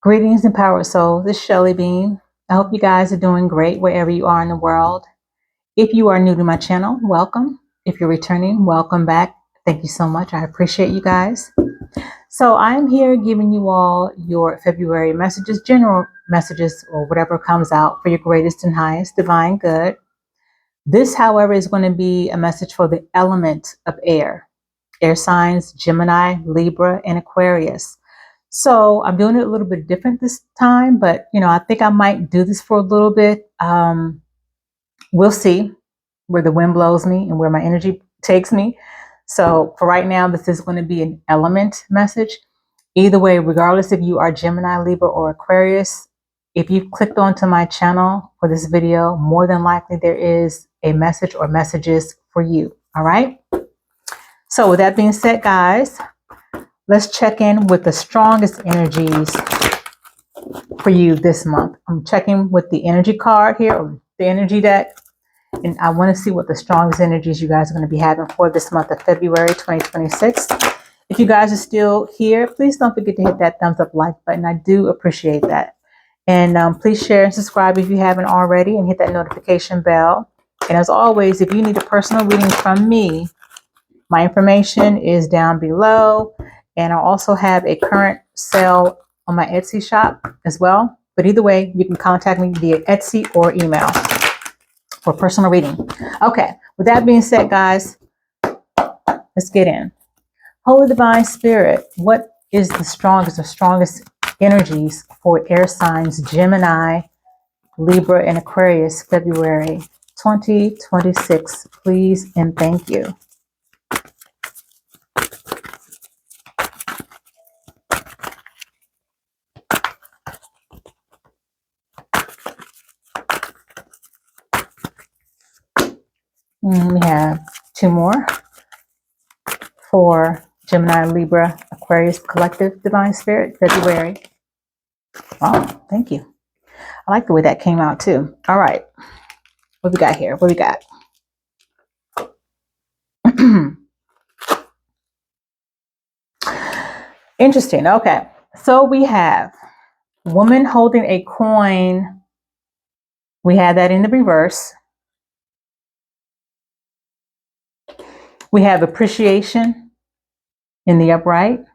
Greetings, empowered souls. This is Shelly Bean. I hope you guys are doing great wherever you are in the world. If you are new to my channel, welcome. If you're returning, welcome back. Thank you so much. I appreciate you guys. So I'm here giving you all your February messages, general messages, or whatever comes out for your greatest and highest divine good. This, however, is going to be a message for the element of air signs, Gemini, Libra, and Aquarius. So I'm doing it a little bit different this time, but I think I might do this for a little bit. We'll see where the wind blows me and where my energy takes me. So for right now, this is going to be an element message. Either way, regardless if you are Gemini, Libra, or Aquarius, if you've clicked onto my channel for this video, more than likely there is a message or messages for you. All right. So with that being said, guys, let's check in with the strongest energies for you this month. I'm checking with the energy card here, or the energy deck, and I want to see what the strongest energies you guys are going to be having for this month of February 2026. If you guys are still here, please don't forget to hit that thumbs up like button. I do appreciate that. And please share and subscribe if you haven't already, and hit that notification bell. And as always, if you need a personal reading from me, my information is down below, and I also have a current sale on my Etsy shop as well. But either way, you can contact me via Etsy or email for personal reading. Okay, with that being said, guys, let's get in. Holy Divine Spirit, what is the strongest energies for air signs Gemini, Libra, and Aquarius, February 2026? Please and thank you. We have two more for Gemini, Libra, Aquarius, Collective Divine Spirit, February. Oh, thank you. I like the way that came out too. All right. What we got here? What we got? Interesting. Okay. So we have woman holding a coin. We have that in the reverse. We have appreciation in the upright.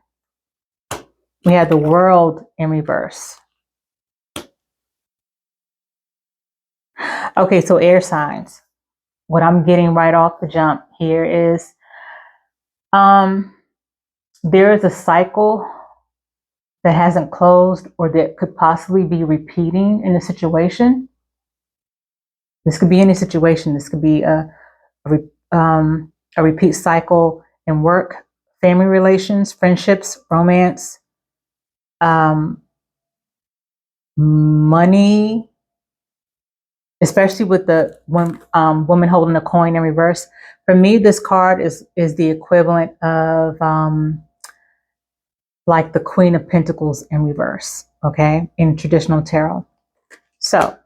We have the world in reverse. Okay, so air signs. What I'm getting right off the jump here is there is a cycle that hasn't closed or that could possibly be repeating in a situation. This could be any situation. This could be a repeat cycle in work, family relations, friendships, romance, money, especially with the woman holding a coin in reverse. For me, this card is the equivalent of like the Queen of Pentacles in reverse, okay, in traditional tarot. So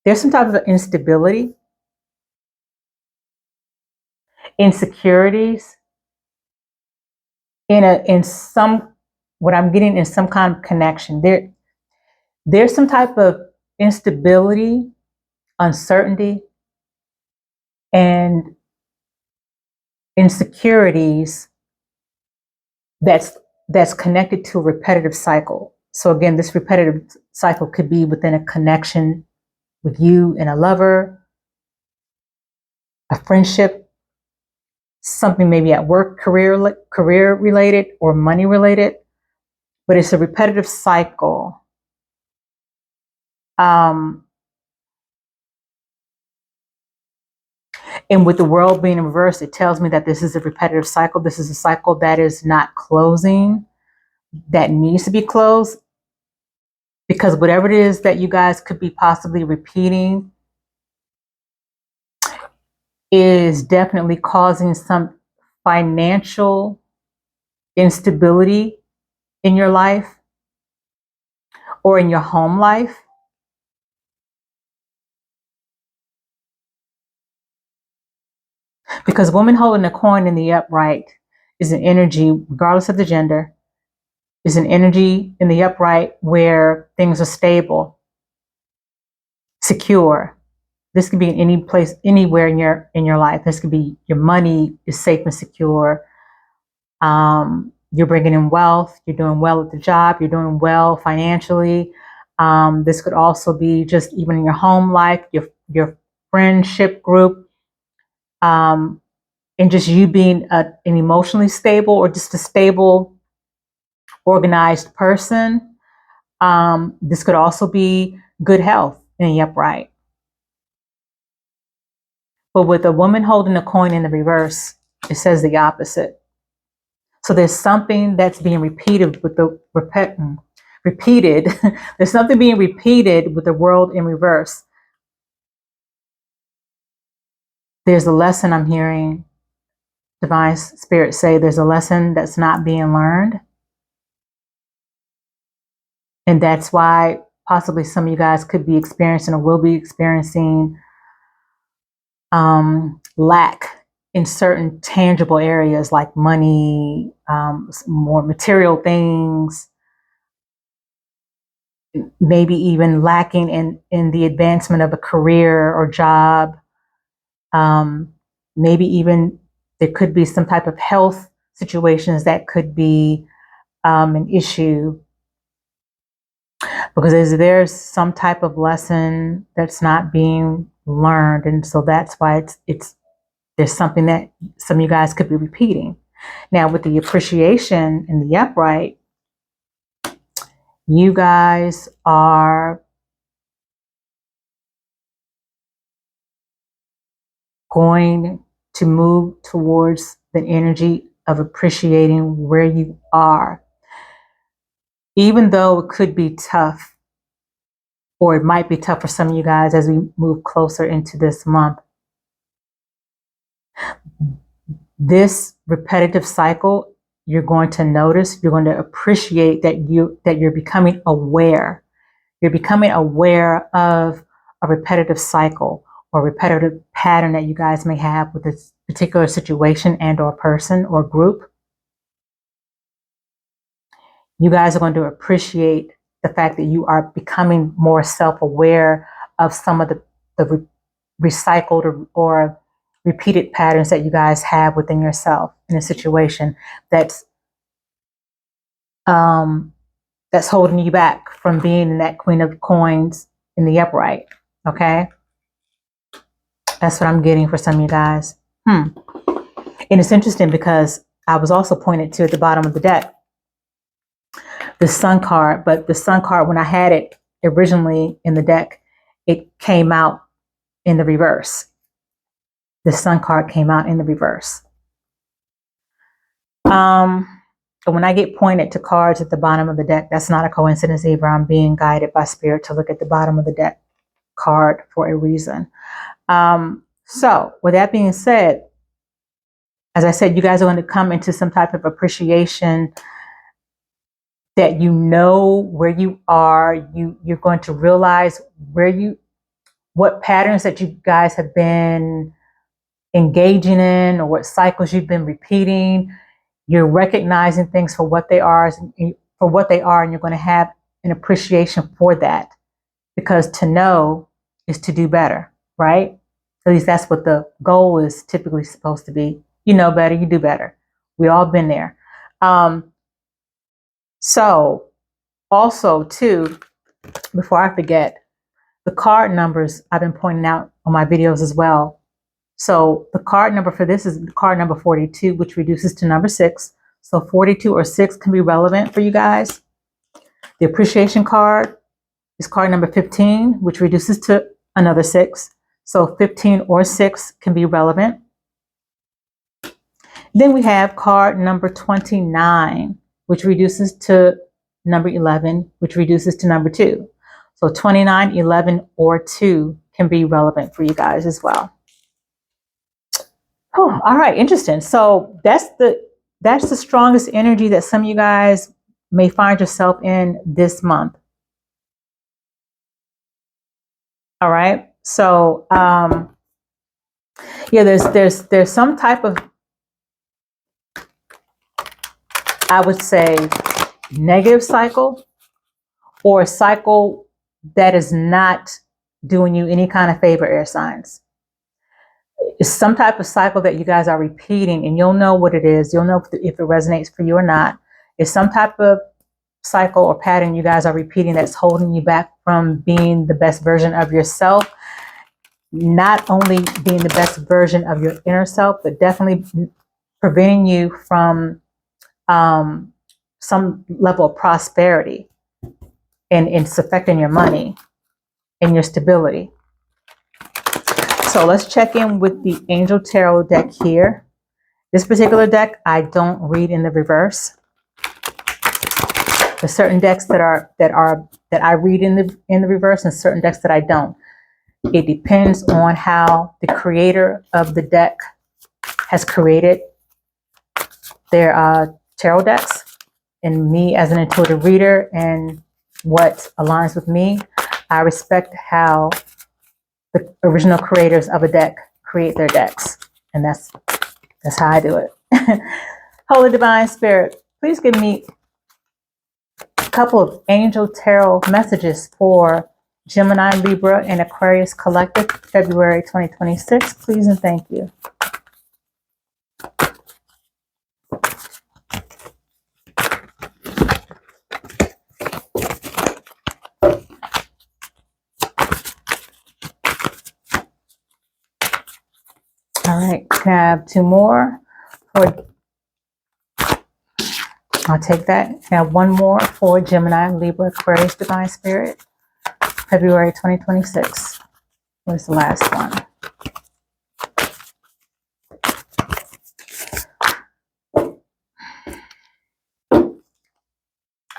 there's some type of instability, insecurities, in some, what I'm getting in some kind of connection. There's some type of instability, uncertainty, and insecurities that's connected to a repetitive cycle. So again, this repetitive cycle could be within a connection with you and a lover, a friendship, something maybe at work, career related or money related, but it's a repetitive cycle. And with the world being in reverse, it tells me that this is a repetitive cycle. This is a cycle that is not closing, that needs to be closed, because whatever it is that you guys could be possibly repeating is definitely causing some financial instability in your life or in your home life. Because woman holding a coin in the upright is an energy, regardless of the gender, is an energy in the upright where things are stable, secure. This could be in any place, anywhere in your life. This could be your money is safe and secure. You're bringing in wealth. You're doing well at the job. You're doing well financially. This could also be just even in your home life, your friendship group, and just you being an emotionally stable or just a stable, organized person. This could also be good health in the upright. But with a woman holding a coin in the reverse, it says the opposite. So there's something that's being repeated with the repeated. There's something being repeated with the world in reverse. There's a lesson I'm hearing Divine Spirit say there's a lesson that's not being learned. And that's why possibly some of you guys could be experiencing or will be experiencing lack in certain tangible areas like money, more material things, maybe even lacking in the advancement of a career or job. Maybe even there could be some type of health situations that could be an issue, because there's some type of lesson that's not being learned, and so that's why it's there's something that some of you guys could be repeating. Now with the appreciation in the upright, you guys are going to move towards the energy of appreciating where you are. Even though it could be tough, or it might be tough for some of you guys as we move closer into this month. This repetitive cycle, you're going to notice, you're going to appreciate that you're becoming aware. You're becoming aware of a repetitive cycle or repetitive pattern that you guys may have with this particular situation and or person or group. You guys are going to appreciate the fact that you are becoming more self-aware of some of the recycled or repeated patterns that you guys have within yourself in a situation that's holding you back from being in that Queen of Coins in the upright. Okay, that's what I'm getting for some of you guys. And it's interesting because I was also pointed to at the bottom of the deck the Sun card, but the Sun card, when I had it originally in the deck, it came out in the reverse. The Sun card came out in the reverse. But when I get pointed to cards at the bottom of the deck, that's not a coincidence either. I'm being guided by Spirit to look at the bottom of the deck card for a reason. So with that being said, as I said, you guys are going to come into some type of appreciation that you know where you are. You're going to realize what patterns that you guys have been engaging in or what cycles you've been repeating. You're recognizing things for what they are, and you're going to have an appreciation for that, because to know is to do better, right? At least that's what the goal is typically supposed to be. You know better, you do better. We all been there. So also too, before I forget, the card numbers I've been pointing out on my videos as well. So the card number for this is card number 42, which reduces to number 6. So 42 or 6 can be relevant for you guys. The appreciation card is card number 15, which reduces to another 6. So 15 or 6 can be relevant. Then we have card number 29, which reduces to number 11, which reduces to number 2. So 29, 11, or 2 can be relevant for you guys as well. Oh, all right, interesting. So that's the strongest energy that some of you guys may find yourself in this month. All right. So yeah, there's some type of, I would say, negative cycle or a cycle that is not doing you any kind of favor, air signs. It's some type of cycle that you guys are repeating, and you'll know what it is. You'll know if it resonates for you or not. It's some type of cycle or pattern you guys are repeating that's holding you back from being the best version of yourself. Not only being the best version of your inner self, but definitely preventing you from some level of prosperity, and it's affecting your money and your stability. So let's check in with the Angel Tarot deck here. This particular deck, I don't read in the reverse. There's certain decks that I read in the reverse, and certain decks that I don't. It depends on how the creator of the deck has created their tarot decks, and me as an intuitive reader and what aligns with me. I respect how the original creators of a deck create their decks, and that's how I do it. Holy Divine Spirit, please give me a couple of Angel Tarot messages for Gemini, Libra, and Aquarius Collective, February 2026. Please and thank you. All right, can I have two more? I'll take that. Can I have one more for Gemini, Libra, Aquarius, Divine Spirit, February 2026. Where's the last one?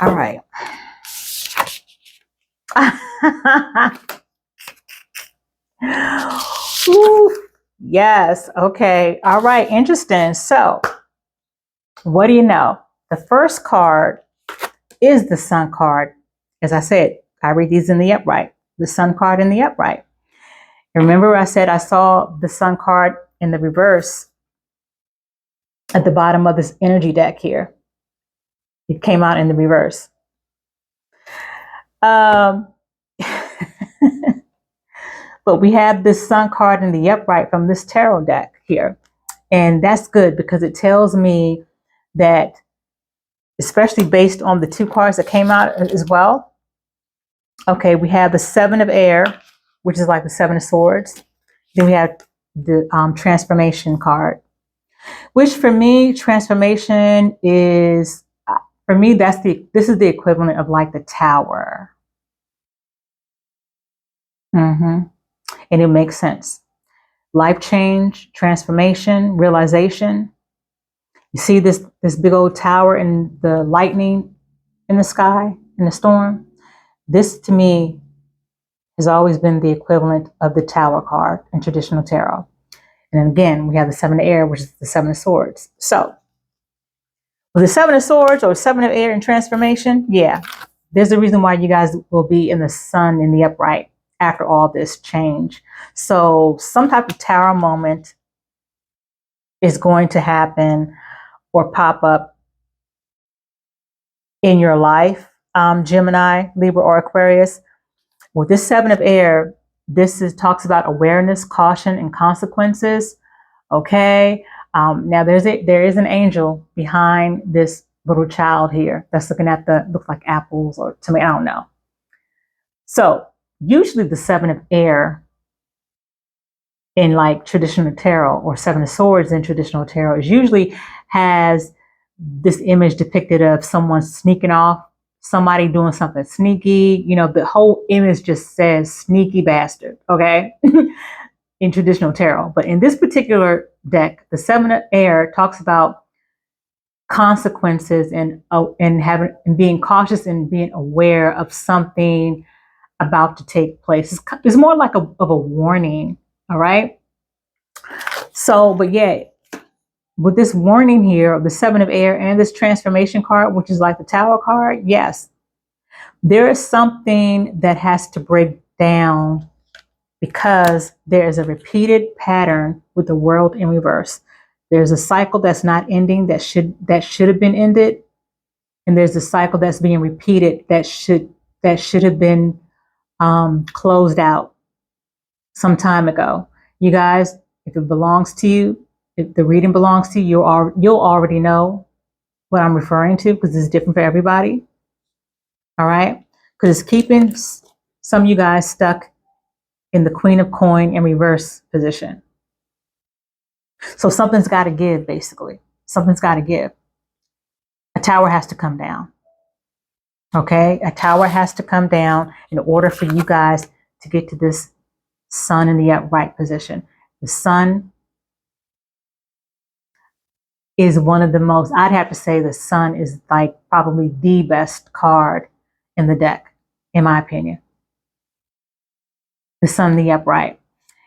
All right. Ooh, yes. Okay. All right. Interesting. So, what do you know? The first card is the Sun card. As I said, I read these in the upright. The Sun card in the upright. Remember, I said I saw the Sun card in the reverse at the bottom of this energy deck here. It came out in the reverse. But we have this Sun card in the upright from this tarot deck here. And that's good because it tells me that, especially based on the two cards that came out as well. Okay, we have the Seven of Air, which is like the Seven of Swords. Then we have the Transformation card, which for me, transformation is, for me, this is the equivalent of like the Tower. And it makes sense. Life change, transformation, realization. You see this big old tower and the lightning in the sky, in the storm. This to me has always been the equivalent of the Tower card in traditional tarot. And then again, we have the Seven of Air, which is the Seven of Swords. So with the Seven of Swords or Seven of Air in transformation, yeah, there's a reason why you guys will be in the Sun in the upright after all this change. So some type of Tower moment is going to happen or pop up in your life, Gemini, Libra, or Aquarius. With this Seven of Air, talks about awareness, caution, and consequences. Okay. Now there is an angel behind this little child here that's looking at looks like apples or tomato. I don't know. So usually the Seven of Air in like traditional tarot, or Seven of Swords in traditional tarot, is usually has this image depicted of someone sneaking off, somebody doing something sneaky. You know, the whole image just says sneaky bastard, okay? In traditional tarot. But in this particular deck, the Seven of Air talks about consequences and being cautious and being aware of something about to take place. It's more like of a warning, all right? So, but yeah, with this warning here of the Seven of Air and this transformation card, which is like the Tower card, yes, there is something that has to break down because there is a repeated pattern with the world in reverse. There's a cycle that's not ending that should have been ended. and there's a cycle that's being repeated that should have been closed out some time ago. You guys, if it belongs to you, if the reading belongs to you, you'll already know what I'm referring to, because it's different for everybody. All right, because it's keeping some of you guys stuck in the Queen of Coin in reverse position. So something's got to give, basically. Something's got to give. A tower has to come down. Okay, a tower has to come down in order for you guys to get to this sun in the upright position. The sun is one of the most, I'd have to say the sun is like probably the best card in the deck, in my opinion. The sun in the upright.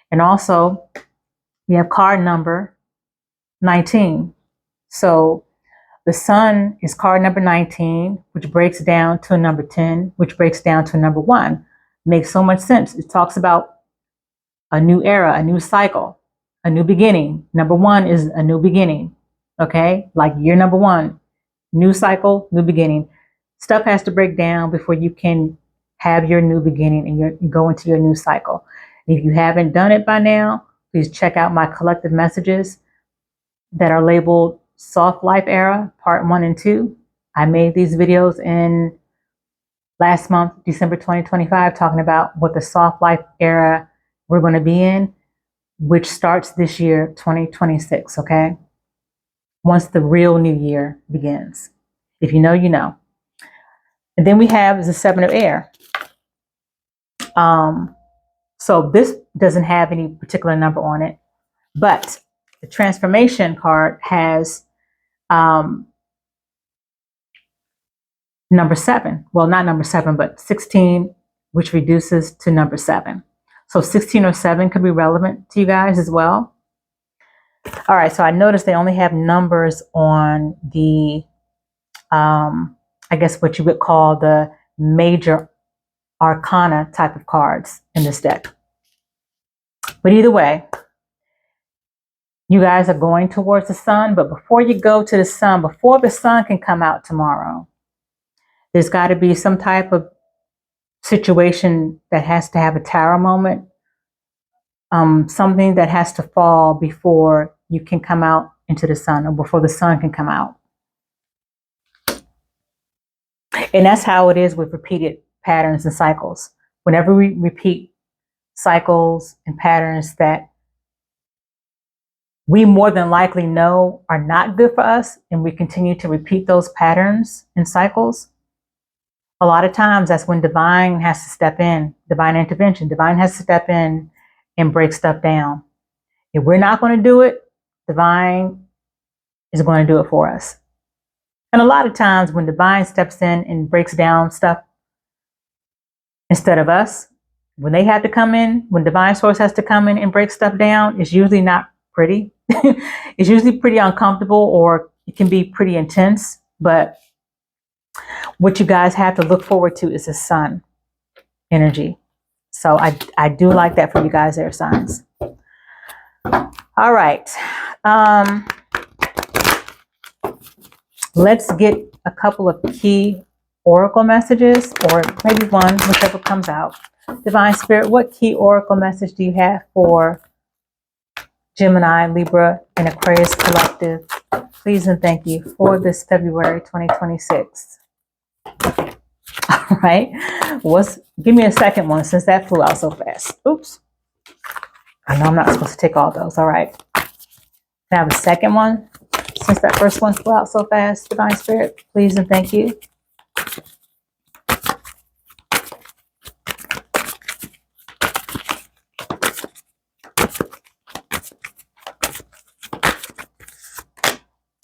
And also, we have card number 19. So the sun is card number 19, which breaks down to a number 10, which breaks down to a number 1. Makes so much sense. It talks about a new era, a new cycle, a new beginning. Number 1 is a new beginning. Okay, like year number 1, new cycle, new beginning. Stuff has to break down before you can have your new beginning and you go into your new cycle. If you haven't done it by now, please check out my collective messages that are labeled Soft Life Era, Part 1 and 2. I made these videos in last month, December 2025, talking about what the soft life era we're going to be in, which starts this year, 2026, okay? Once the real new year begins. If you know, you know. And then we have the 7 of air. So this doesn't have any particular number on it, but the transformation card has number 7. Well, not number 7, but 16, which reduces to number 7. So 16 or 7 could be relevant to you guys as well. All right, so I noticed they only have numbers on the, I guess what you would call the major arcana type of cards in this deck. But either way, you guys are going towards the sun, but before you go to the sun, before the sun can come out tomorrow, there's got to be some type of situation that has to have a tower moment, something that has to fall before you can come out into the sun, or before the sun can come out. And that's how it is with repeated patterns and cycles. Whenever we repeat cycles and patterns that we more than likely know are not good for us, and we continue to repeat those patterns and cycles, a lot of times that's when divine has to step in, divine intervention. Divine has to step in and break stuff down. If we're not going to do it, divine is going to do it for us. And a lot of times when divine steps in and breaks down stuff instead of us, when they have to come in, when divine source has to come in and break stuff down, it's usually not pretty. It's usually pretty uncomfortable, or it can be pretty intense. But what you guys have to look forward to is the sun energy. So I do like that for you guys, air signs. All right. Let's get a couple of key oracle messages, or maybe one, whichever comes out. Divine Spirit, what key oracle message do you have for Gemini, Libra, and Aquarius collective? Please and thank you for this February 2026. All right. Give me a second one, since that flew out so fast. Oops. I know I'm not supposed to take all those. All right. Can I have a second one, since that first one flew out so fast? Divine Spirit, please and thank you.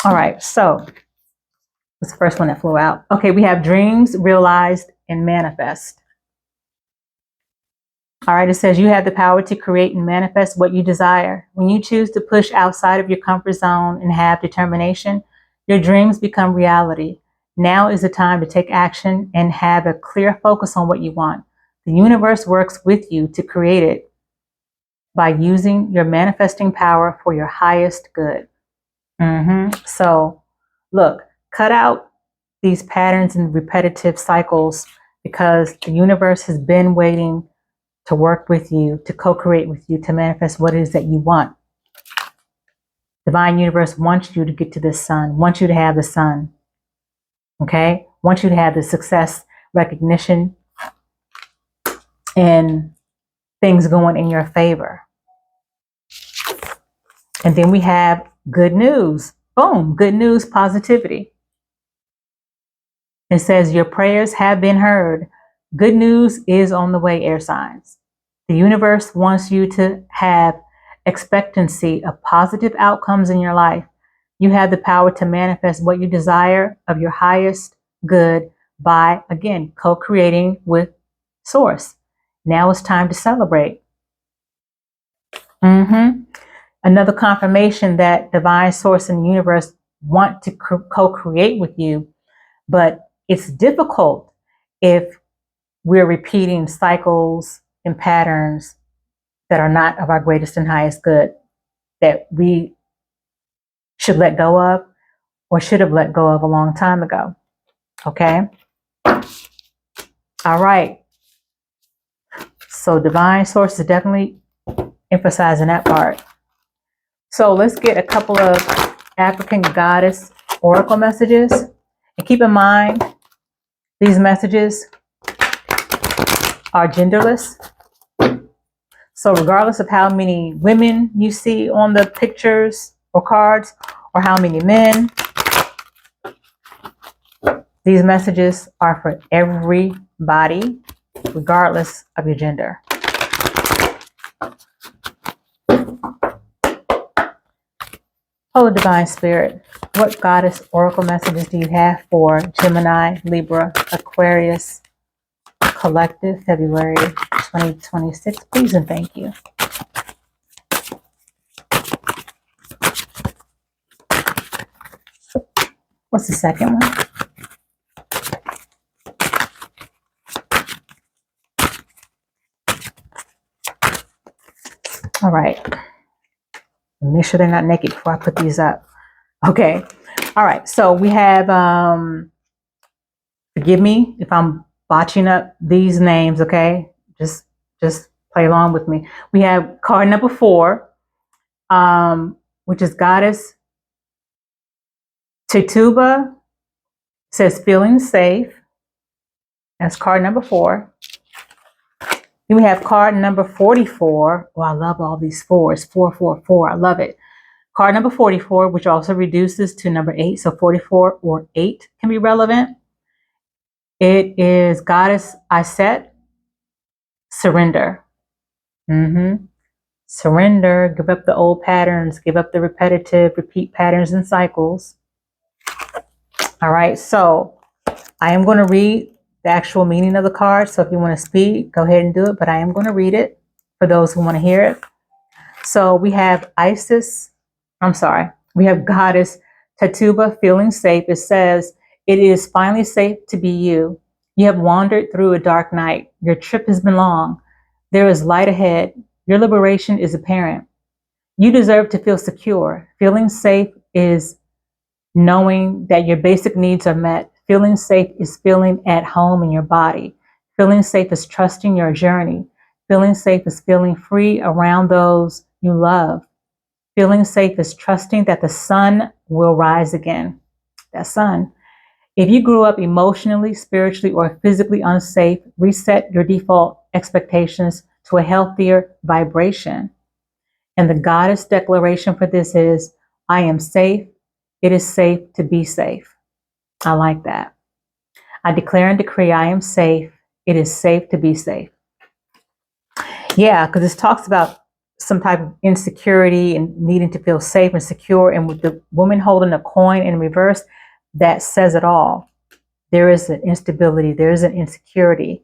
All right, so what's the first one that flew out? Okay, we have dreams realized and manifest. All right, it says you have the power to create and manifest what you desire. When you choose to push outside of your comfort zone and have determination, your dreams become reality. Now is the time to take action and have a clear focus on what you want. The universe works with you to create it by using your manifesting power for your highest good. So look, cut out these patterns and repetitive cycles because the universe has been waiting to work with you, to co-create with you, to manifest what it is that you want. Divine universe wants you to get to this sun, wants you to have the sun, okay? Wants you to have the success, recognition, and things going in your favor. And then we have good news. Boom, good news, positivity. It says your prayers have been heard. Good news is on the way, air signs. The universe wants you to have expectancy of positive outcomes in your life. You have the power to manifest what you desire of your highest good by, again, co-creating with Source. Now it's time to celebrate. Another confirmation that divine source and the universe want to co-create with you, but it's difficult if we're repeating cycles and patterns that are not of our greatest and highest good, that we should let go of or should have let go of a long time ago. Okay? All right. So divine source is definitely emphasizing that part. So let's get a couple of African goddess oracle messages. And keep in mind, these messages are genderless. So regardless of how many women you see on the pictures or cards, or how many men, these messages are for everybody, regardless of your gender. Oh, Divine Spirit, what goddess oracle messages do you have for Gemini, Libra, Aquarius, Collective, February 2026? Please and thank you. What's the second one? All right. Make sure they're not naked before I put these up. Okay. All right. So we have, forgive me if I'm botching up these names. Okay. Just play along with me. We have card number 4, which is Goddess Tituba. Says feeling safe. That's card number 4. Then we have card number 44. Oh, I love all these fours. 444. I love it. Card number 44, which also reduces to number 8. So 44 or 8 can be relevant. It is Goddess Iset. Surrender. Surrender. Give up the old patterns. Give up the repetitive, repeat patterns and cycles. All right. So I am going to read the actual meaning of the card. So if you want to speak, go ahead and do it. But I am going to read it for those who want to hear it. So we have we have Goddess Tituba feeling safe. It says, it is finally safe to be you. You have wandered through a dark night. Your trip has been long. There is light ahead. Your liberation is apparent. You deserve to feel secure. Feeling safe is knowing that your basic needs are met. Feeling safe is feeling at home in your body. Feeling safe is trusting your journey. Feeling safe is feeling free around those you love. Feeling safe is trusting that the sun will rise again. That sun. If you grew up emotionally, spiritually, or physically unsafe, reset your default expectations to a healthier vibration. And the goddess declaration for this is, I am safe. It is safe to be safe. I like that. I declare and decree I am safe. It is safe to be safe. Yeah, because this talks about some type of insecurity and needing to feel safe and secure. And with the woman holding a coin in reverse, that says it all. There is an instability. There is an insecurity.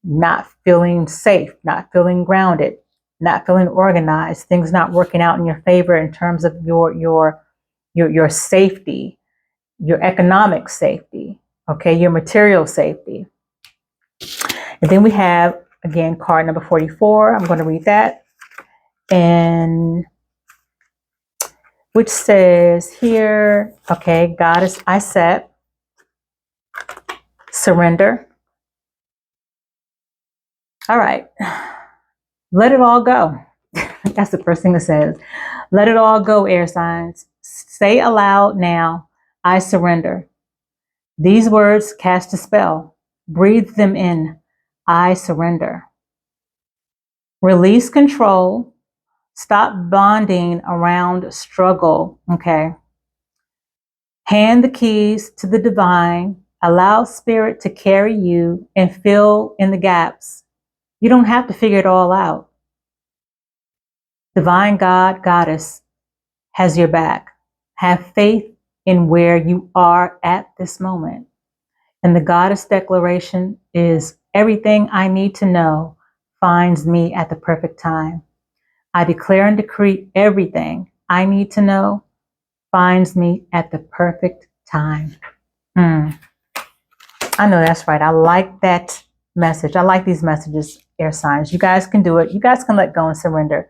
Not feeling safe, not feeling grounded, not feeling organized, things not working out in your favor in terms of your safety, your economic safety, okay, your material safety. And then we have, again, card number 44. I'm going to read that. And which says here, okay, Goddess Iset. surrender. All right. Let it all go. That's the first thing it says. Let it all go, air signs. Say aloud now, I surrender. These words cast a spell. Breathe them in. I surrender. Release control. Stop bonding around struggle. Okay. Hand the keys to the divine. Allow spirit to carry you and fill in the gaps. You don't have to figure it all out. Divine God, Goddess has your back. Have faith in where you are at this moment. And the Goddess declaration is everything I need to know finds me at the perfect time. I declare and decree everything I need to know finds me at the perfect time. I know that's right. I like that message. I like these messages, air signs. You guys can do it. You guys can let go and surrender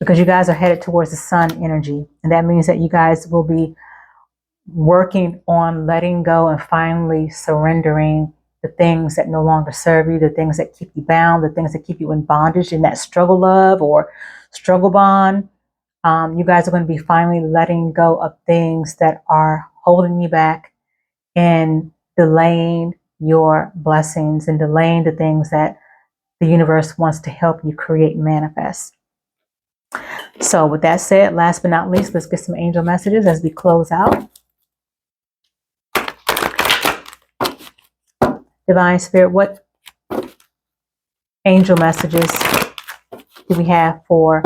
because you guys are headed towards the sun energy. And that means that you guys will be working on letting go and finally surrendering the things that no longer serve you, the things that keep you bound, the things that keep you in bondage in that struggle love or struggle bond. You guys are going to be finally letting go of things that are holding you back and delaying your blessings and delaying the things that the universe wants to help you create and manifest. So with that said, last but not least, let's get some angel messages as we close out. Divine Spirit, what angel messages do we have for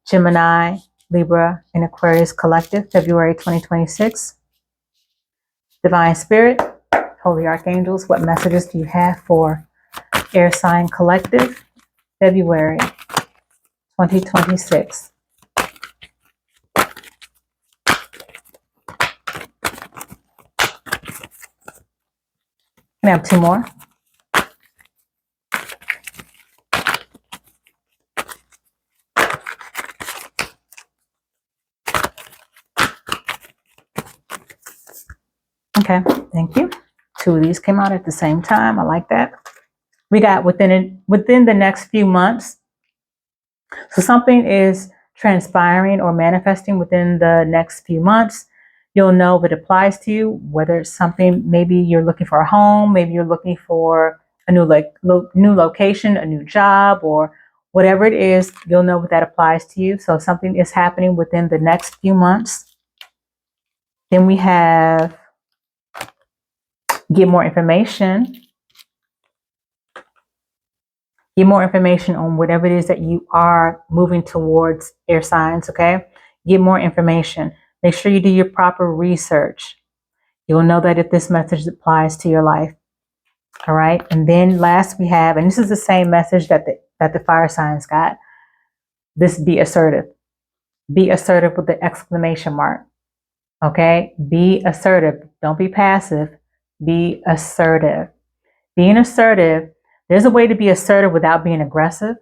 Gemini, Libra, and Aquarius Collective, February 2026? Divine Spirit, Holy Archangels, what messages do you have for Air Sign Collective, February 2026? Can I have two more? Okay, thank you. Two of these came out at the same time. I like that. We got within the next few months. So something is transpiring or manifesting within the next few months. You'll know if it applies to you, whether it's something, maybe you're looking for a home, maybe you're looking for a new location, a new job, or whatever it is, you'll know if that applies to you. So something is happening within the next few months. Then we have get more information. Get more information on whatever it is that you are moving towards, air signs, okay? Get more information. Make sure you do your proper research. You'll know that if this message applies to your life. All right. And then last we have, and this is the same message that the fire signs got. This, be assertive. Be assertive with the exclamation mark. Okay. Be assertive. Don't be passive. Be assertive. Being assertive, there's a way to be assertive without being aggressive.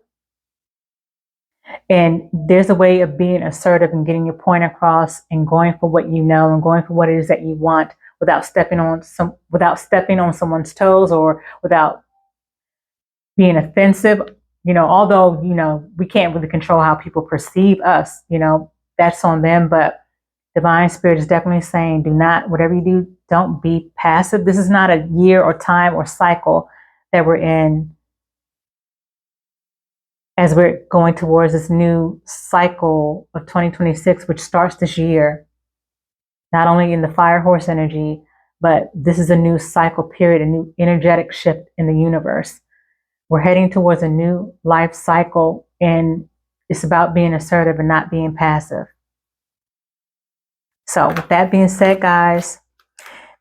And there's a way of being assertive and getting your point across and going for what you know and going for what it is that you want without stepping on someone's toes or without being offensive. Although, we can't really control how people perceive us, that's on them. But Divine Spirit is definitely saying, whatever you do, don't be passive. This is not a year or time or cycle that we're in as we're going towards this new cycle of 2026, which starts this year, not only in the fire horse energy, but this is a new cycle period, a new energetic shift in the universe. We're heading towards a new life cycle, and it's about being assertive and not being passive. So with that being said, guys,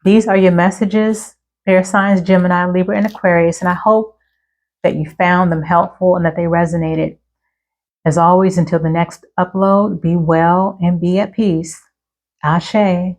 these are your messages, air signs, Gemini, Libra, and Aquarius, and I hope that you found them helpful and that they resonated. As always, until the next upload, be well and be at peace. Ashe.